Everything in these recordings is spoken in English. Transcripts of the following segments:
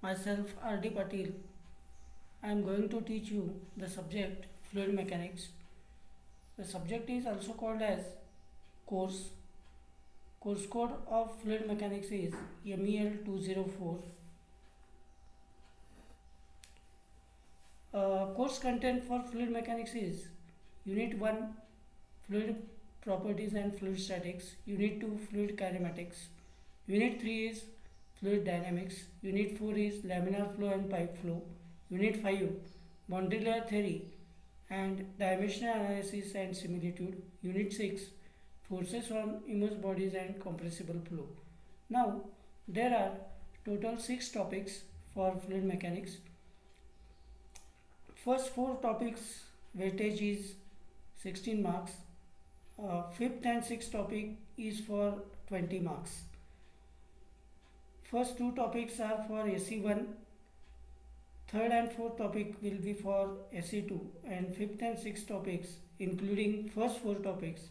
Myself R.D. Patil. I am going to teach you the subject fluid mechanics. The subject is also called as course. Course code of fluid mechanics is MEL 204. Course content for fluid mechanics is Unit 1 fluid properties and fluid statics, Unit 2 fluid kinematics, Unit 3 is fluid dynamics, Unit 4 is laminar flow and pipe flow, Unit 5 boundary layer theory and dimensional analysis and similitude, Unit 6 forces on immersed bodies and compressible flow. Now there are total 6 topics for fluid mechanics. First 4 topics weightage is 16 marks. Fifth and sixth topic is for 20 marks. First 2 topics are for SE1. Third and fourth topic will be for SE2, and fifth and sixth topics, including first 4 topics,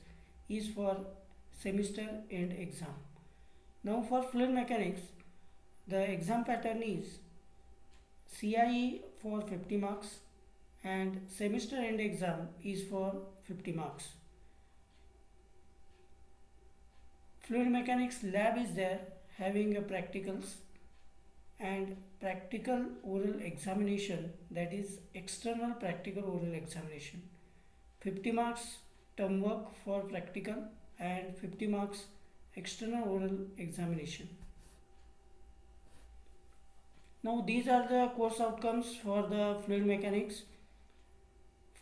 is for semester end exam. Now for fluid mechanics, the exam pattern is CIE for 50 marks and semester end exam is for 50 marks. Fluid mechanics lab is there having a practicals and practical oral examination, that is external practical oral examination. 50 marks term work for practical and 50 marks external oral examination. Now these are the course outcomes for the fluid mechanics.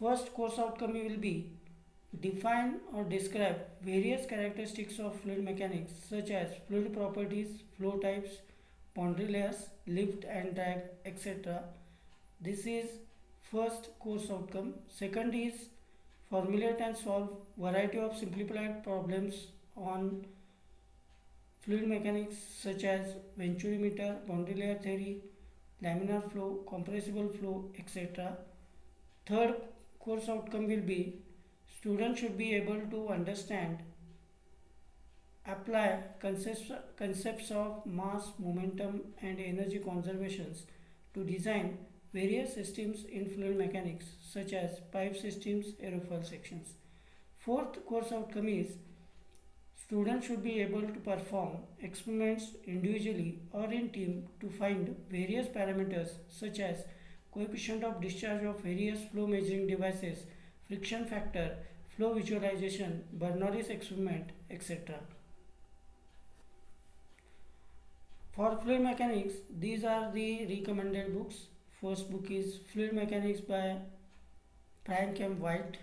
First course outcome will be define or describe various characteristics of fluid mechanics such as fluid properties, flow types, boundary layers, lift and drag, etc. This is first course outcome. Second is formulate and solve variety of simplified problems on fluid mechanics such as venturimeter, boundary layer theory, laminar flow, compressible flow, etc. Third course outcome will be students should be able to understand, apply concepts of mass, momentum and energy conservations to design various systems in fluid mechanics such as pipe systems, aerofoil sections. Fourth course outcome is students should be able to perform experiments individually or in team to find various parameters such as coefficient of discharge of various flow measuring devices, friction factor, flow visualization, Bernoulli's experiment, etc. For fluid mechanics, these are the recommended books. First book is Fluid Mechanics by Frank M. White.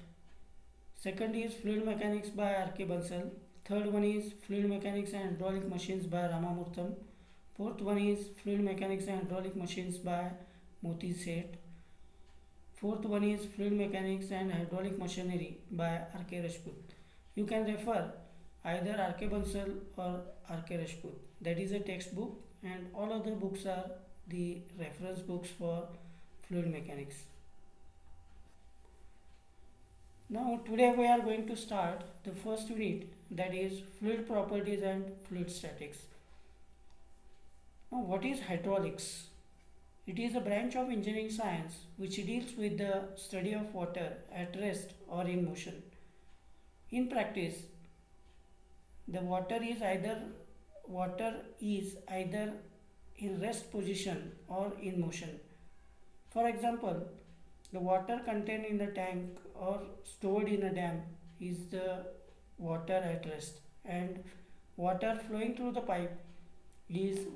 Second is Fluid Mechanics by R.K. Bansal. Third one is Fluid Mechanics and Hydraulic Machines by Ramamurthan. Fourth one is Fluid Mechanics and Hydraulic Machines by Moti Seth. Fourth one is Fluid Mechanics and Hydraulic Machinery by R.K. Rajput. You can refer either R.K. Bansal or R.K. Rajput. That is a textbook, and all other books are the reference books for fluid mechanics. Now today we are going to start the first unit, that is fluid properties and fluid statics. Now what is hydraulics? It is a branch of engineering science which deals with the study of water at rest or in motion. In practice, the water is either in rest position or in motion. For example, the water contained in the tank or stored in a dam is the water at rest, and water flowing through the pipe is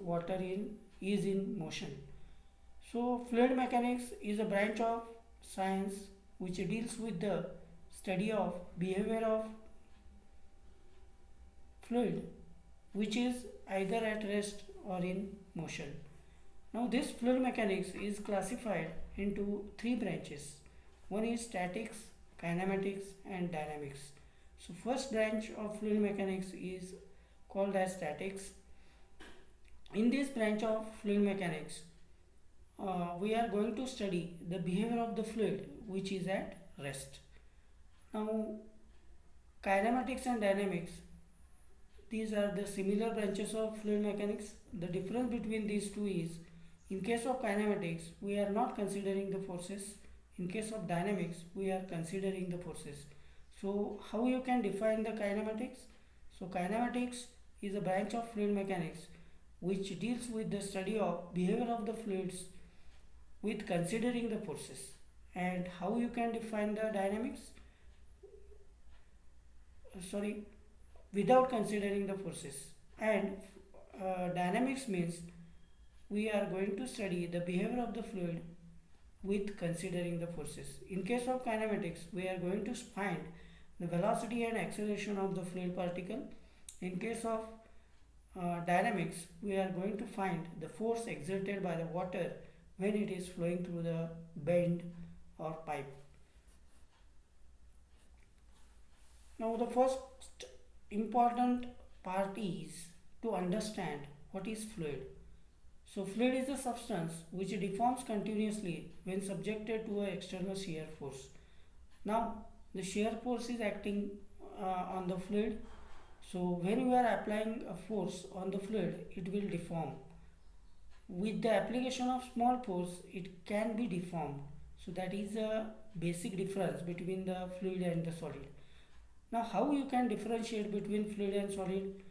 in motion. So fluid mechanics is a branch of science which deals with the study of behavior of fluid which is either at rest or in motion. Now this fluid mechanics is classified into 3 branches. One is statics, kinematics and dynamics. So first branch of fluid mechanics is called as statics. In this branch of fluid mechanics, we are going to study the behavior of the fluid which is at rest. Now kinematics and dynamics, these are the similar branches of fluid mechanics. The difference between these two is In case of kinematics, we are not considering the forces. In case of dynamics, we are considering the forces. So how you can define the kinematics? So kinematics is a branch of fluid mechanics which deals with the study of behavior of the fluids with considering the forces. And how you can define the dynamics? Sorry, without considering the forces. And dynamics means we are going to study the behavior of the fluid with considering the forces. In case of kinematics, we are going to find the velocity and acceleration of the fluid particle. In case of dynamics, we are going to find the force exerted by the water when it is flowing through the bend or pipe. Now the first important part is to understand what is fluid. So fluid is a substance which deforms continuously when subjected to an external shear force. Now the shear force is acting on the fluid. So when we are applying a force on the fluid, it will deform. With the application of small force, it can be deformed. So that is a basic difference between the fluid and the solid. Now how you can differentiate between fluid and solid?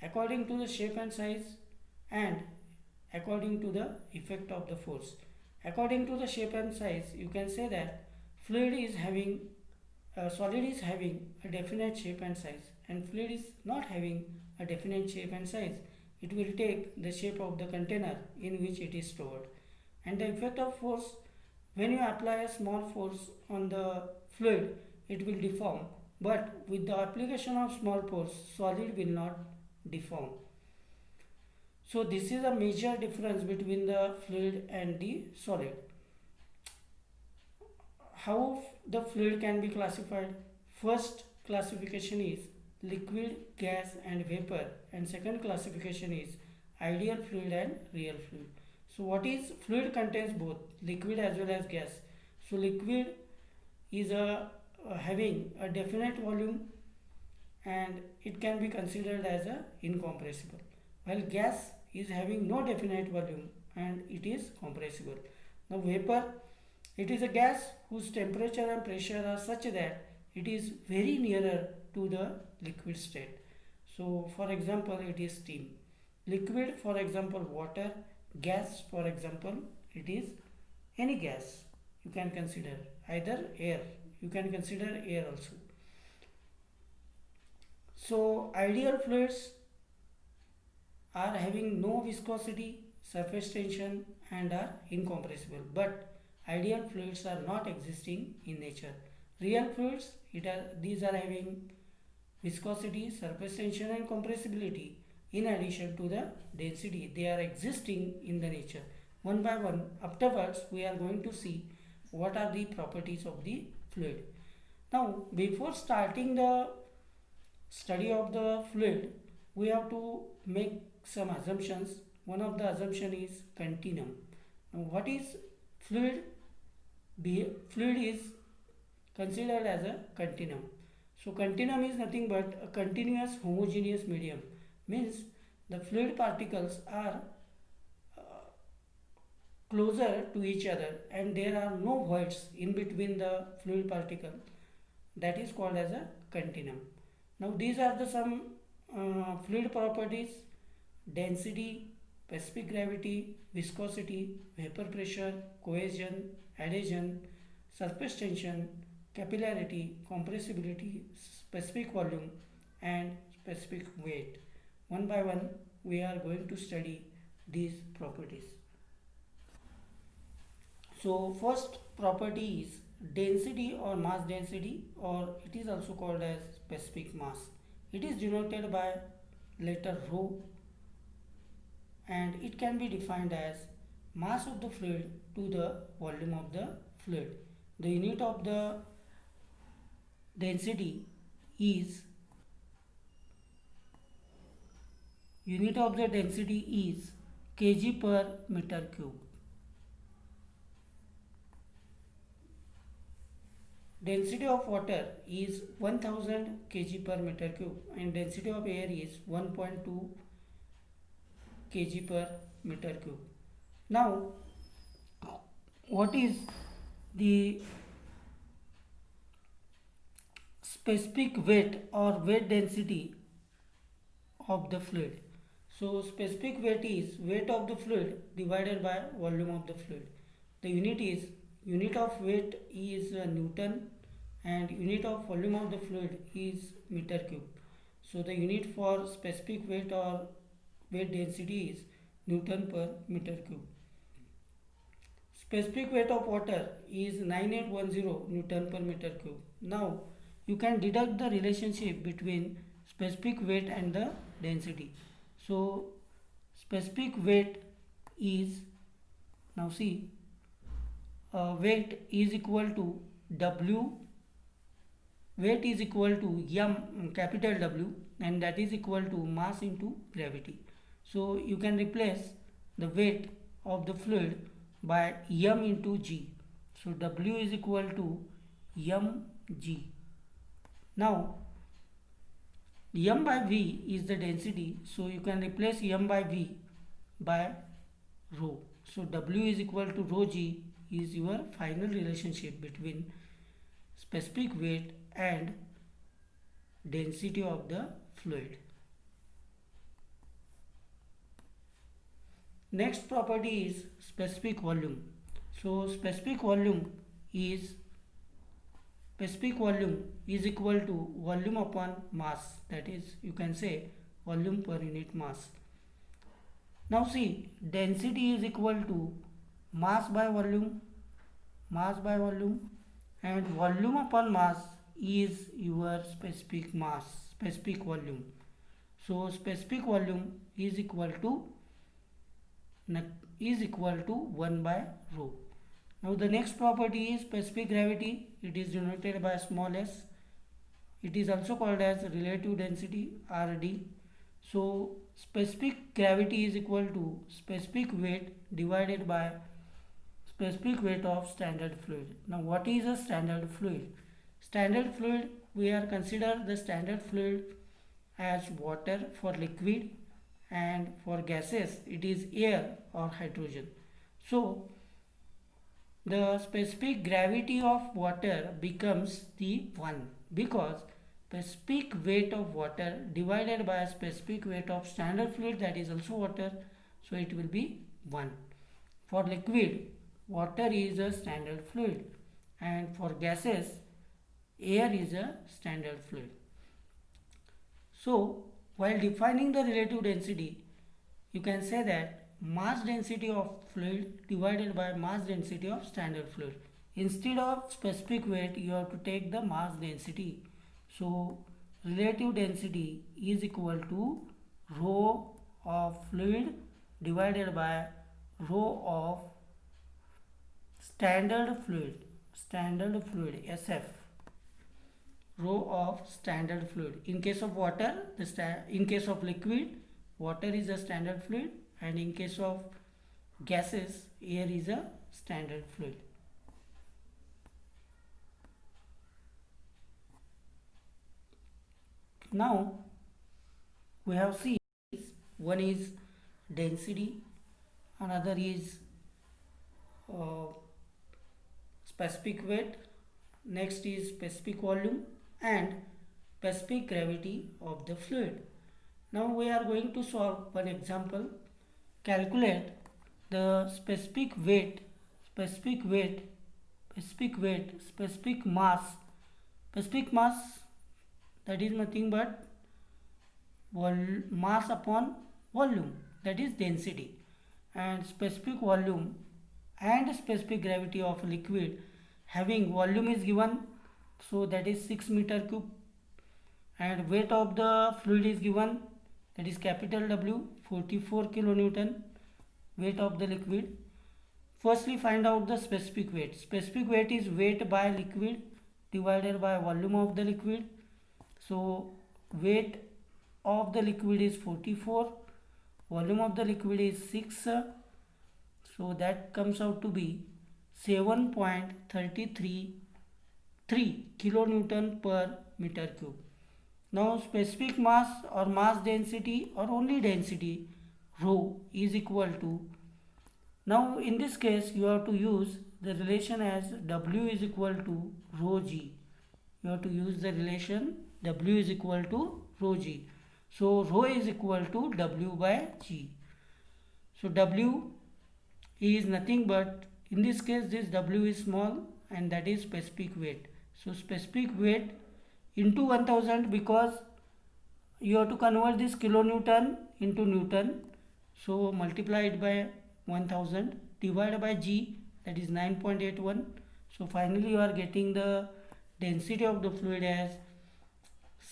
According to the shape and size and according to the effect of the force. According to the shape and size, you can say that solid is having a definite shape and size, and fluid is not having a definite shape and size. It will take the shape of the container in which it is stored. And the effect of force, when you apply a small force on the fluid, it will deform, but with the application of small force, solid will not deform. So this is a major difference between the fluid and the solid. How the fluid can be classified? First classification is liquid, gas and vapor, and second classification is ideal fluid and real fluid. So what is fluid? Contains both liquid as well as gas. So liquid is having a definite volume and it can be considered as a incompressible, while gas is having no definite volume and it is compressible. Now vapor, it is a gas whose temperature and pressure are such that it is very nearer to the liquid state. So for example, it is steam. Liquid, for example, water. Gas, for example, it is any gas. You can consider either air. You can consider air also. So ideal fluids are having no viscosity, surface tension and are incompressible, but ideal fluids are not existing in nature. Real fluids, these are having viscosity, surface tension and compressibility in addition to the density. They are existing in the nature. One by one, afterwards we are going to see what are the properties of the fluid. Now before starting the study of the fluid, we have to make some assumptions. One of the assumption is continuum. Now what is fluid? Fluid is considered as a continuum. So continuum is nothing but a continuous homogeneous medium. Means the fluid particles are closer to each other and there are no voids in between the fluid particle. That is called as a continuum. Now these are the some fluid properties: density, specific gravity, viscosity, vapor pressure, cohesion, adhesion, surface tension, capillarity, compressibility, specific volume and specific weight. One by one we are going to study these properties. So first property is density or mass density, or it is also called as specific mass. It is denoted by letter rho and it can be defined as mass of the fluid to the volume of the fluid. The unit of the density is kg per meter cube. Density of water is 1000 kg per meter cube and density of air is 1.2 kg per meter cube. Now, what is the specific weight or weight density of the fluid? So specific weight is weight of the fluid divided by volume of the fluid. The unit of weight is Newton, and unit of volume of the fluid is meter cube. So the unit for specific weight or weight density is Newton per meter cube. Specific weight of water is 9810 Newton per meter cube. Now you can deduct the relationship between specific weight and the density. So specific weight is, now see, weight is equal to W, weight is equal to M, capital W, and that is equal to mass into gravity. So you can replace the weight of the fluid by M into G. So W is equal to mg. Now m by v is the density, so you can replace m by v by rho. So W is equal to rho g is your final relationship between specific weight and density of the fluid. Next property is specific volume. So specific volume is equal to volume upon mass, that is, you can say volume per unit mass. Now see, density is equal to mass by volume, and volume upon mass is your specific mass, specific volume. So specific volume is equal to 1 by rho. Now the next property is specific gravity. It is denoted by small s. It is also called as relative density, RD. So specific gravity is equal to specific weight divided by specific weight of standard fluid. Now what is a standard fluid? Standard fluid, we are consider the standard fluid as water for liquid, and for gases it is air or hydrogen. So the specific gravity of water becomes the 1, because specific weight of water divided by specific weight of standard fluid, that is also water, so it will be 1. For liquid, water is a standard fluid, and for gases, air is a standard fluid. So while defining the relative density, you can say that mass density of fluid divided by mass density of standard fluid. Instead of specific weight, you have to take the mass density. So relative density is equal to rho of fluid divided by rho of standard fluid, SF, rho of standard fluid. In case of water, in case of liquid, water is a standard fluid, and in case of gases, air is a standard fluid. Now we have seen, one is density, another is specific weight, next is specific volume, and specific gravity of the fluid. Now we are going to solve one example. Calculate the specific weight, specific mass, that is nothing but mass upon volume, that is density, and specific volume and specific gravity of liquid, having volume is given, so that is 6 meter cube, and weight of the fluid is given, that is capital W, 44 kilonewton, weight of the liquid. Firstly find out the specific weight. Specific weight is weight by liquid divided by volume of the liquid. So weight of the liquid is 44, volume of the liquid is 6, so that comes out to be 7.333 kilonewton per meter cube. Now specific mass or mass density or only density, rho, is equal to Now in this case you have to use the relation as W is equal to rho g. You have to use the relation W is equal to rho g. So rho is equal to W by g. So W is nothing but, in this case this W is small and that is specific weight. So specific weight into 1000, because you have to convert this kilonewton into Newton. So multiply it by 1000 divided by g, that is 9.81. So finally you are getting the density of the fluid as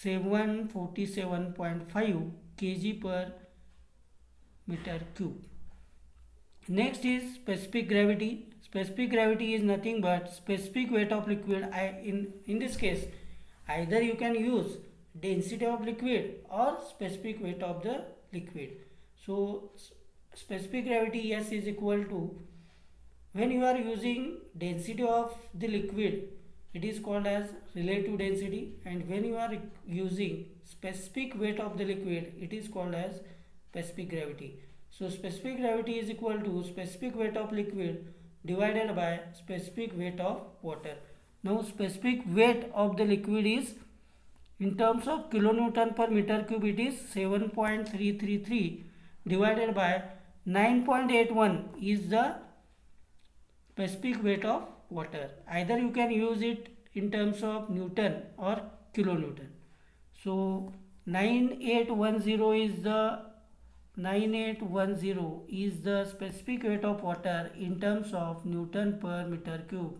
747.5 kg per meter cube. Next is specific gravity. Specific gravity is nothing but specific weight of liquid. In this case, either you can use density of liquid or specific weight of the liquid. So specific gravity S is equal to, when you are using density of the liquid, it is called as relative density, and when you are using specific weight of the liquid, it is called as specific gravity. So specific gravity is equal to specific weight of liquid divided by specific weight of water. Now specific weight of the liquid is, in terms of kilonewton per meter cube, it is 7.333 divided by 9.81 is the specific weight of water. Either you can use it in terms of Newton or kilonewton. So 9810 is the specific weight of water in terms of Newton per meter cube.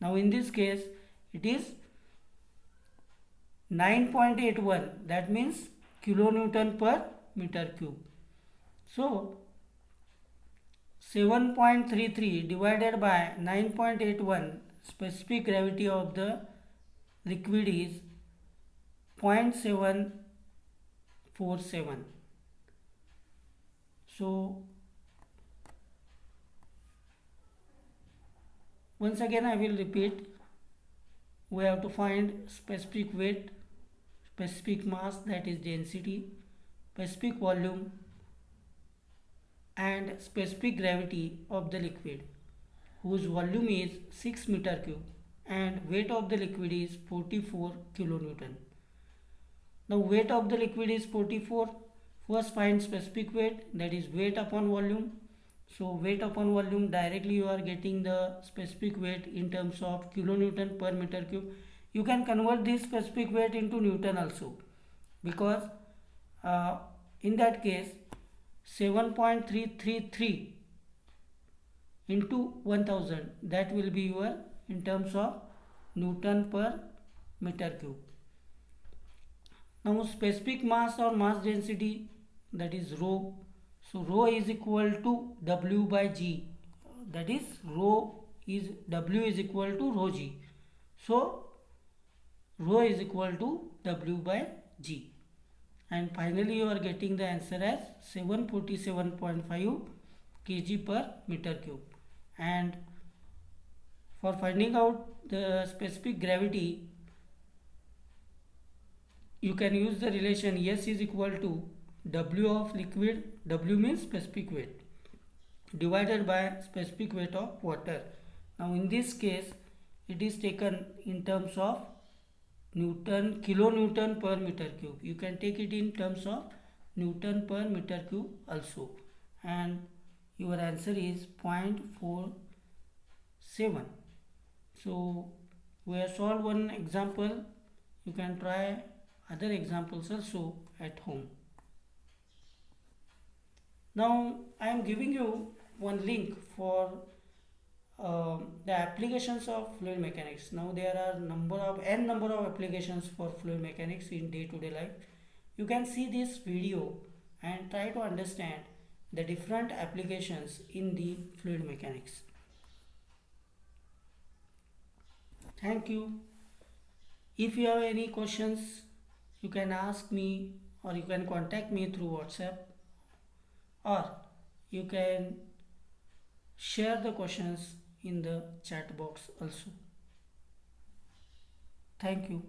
Now in this case it is 9.81, that means kilonewton per meter cube. So 7.33 divided by 9.81, specific gravity of the liquid is 0.747. So once again I will repeat, we have to find specific weight, specific mass, that is density, specific volume and specific gravity of the liquid, whose volume is 6 meter cube and weight of the liquid is 44 kilonewton. Now weight of the liquid is 44. First find specific weight, that is weight upon volume. So weight upon volume, directly you are getting the specific weight in terms of kilonewton per meter cube. You can convert this specific weight into Newton also, because in that case 7.333 into 1000, that will be your in terms of Newton per meter cube. Now specific mass or mass density, that is rho. So rho is equal to W by G, that is W is equal to rho G. So rho is equal to W by G, and finally you are getting the answer as 747.5 kg per meter cube. And for finding out the specific gravity, you can use the relation S is equal to W of liquid, W means specific weight, divided by specific weight of water. Now in this case it is taken in terms of Newton, kilonewton per meter cube. You can take it in terms of Newton per meter cube also, and your answer is 0.47. So we have solved one example. You can try other examples also at home. Now I am giving you one link for the applications of fluid mechanics. Now there are n number of applications for fluid mechanics in day-to-day life. You can see this video and try to understand the different applications in the fluid mechanics. Thank you. If you have any questions, you can ask me, or you can contact me through WhatsApp, or you can share the questions in the chat box also. Thank you.